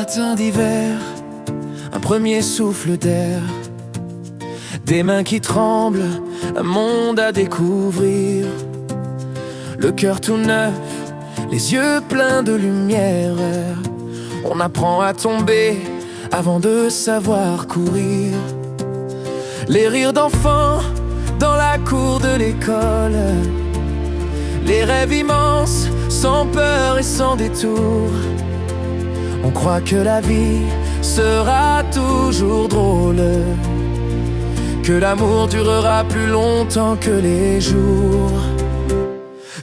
matin d'hiver, un premier souffle d'air, des mains qui tremblent, un monde à découvrir. Le cœur tout neuf, les yeux pleins de lumière. On apprend à tomber avant de savoir courir. Les rires d'enfants dans la cour de l'école, les rêves immenses, sans peur et sans détour. On croit que la vie sera toujours drôle, que l'amour durera plus longtemps que les jours.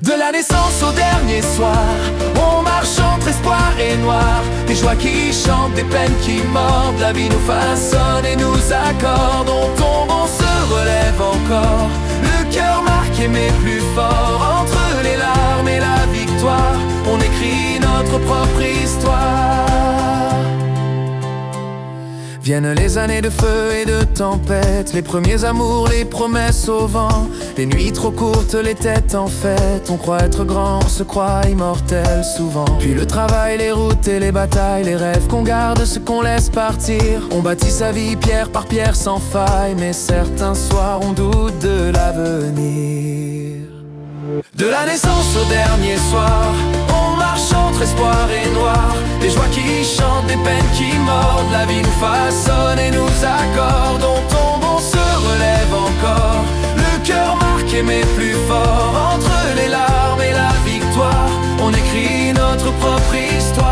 De la naissance au dernier soir, on marche entre espoir et noir. Des joies qui chantent, des peines qui mordent. La vie nous façonne et nous accorde. On tombe, on se relève encore. Le cœur marqué mais plus fort. Entre les larmes et la victoire, on écrit notre propre histoire. Viennent les années de feu et de tempête, les premiers amours, les promesses au vent, les nuits trop courtes, les têtes en fête. On croit être grand, on se croit immortel souvent. Puis le travail, les routes et les batailles, les rêves qu'on garde, ce qu'on laisse partir. On bâtit sa vie pierre par pierre sans faille, mais certains soirs on doute de l'avenir. De la naissance au dernier soir, on marche entre espoir et noir. Des joies qui chantent, des peines qui mordent. La vie nous façonne et nous accorde. On tombe, on se relève encore. Le cœur marqué mais plus fort. Entre les larmes et la victoire, on écrit notre propre histoire.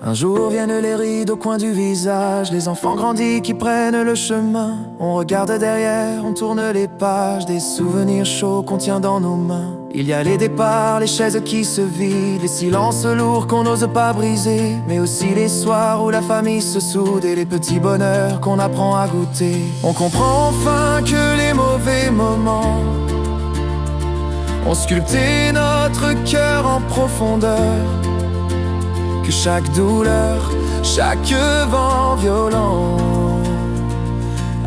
Un jour viennent les rides au coin du visage, les enfants grandis qui prennent le chemin. On regarde derrière, on tourne les pages, des souvenirs chauds qu'on tient dans nos mains. Il y a les départs, les chaises qui se vident, les silences lourds qu'on n'ose pas briser, mais aussi les soirs où la famille se soude et les petits bonheurs qu'on apprend à goûter. On comprend enfin que les mauvais moments ont sculpté notre cœur en profondeur, que chaque douleur, chaque vent violent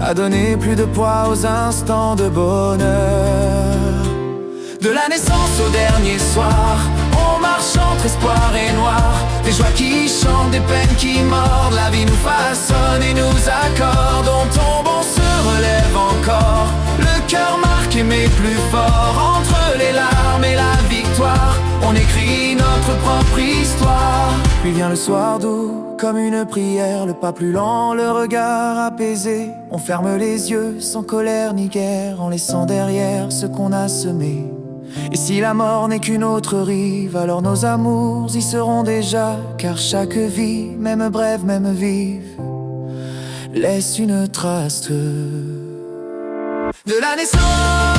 a donné plus de poids aux instants de bonheur. De la naissance au dernier soir, on marche entre espoir et noir. Des joies qui chantent, des peines qui mordent. La vie nous façonne et nous accorde. On tombe, on se relève encore. Le cœur marqué mais plus fort. Entre les larmes et la victoire, on écrit notre propre histoire. Puis vient le soir doux, comme une prière. Le pas plus lent, le regard apaisé. On ferme les yeux, sans colère ni guerre, en laissant derrière ce qu'on a semé. Et si la mort n'est qu'une autre rive, alors nos amours y seront déjà. Car chaque vie, même brève, même vive, laisse une trace. De la naissance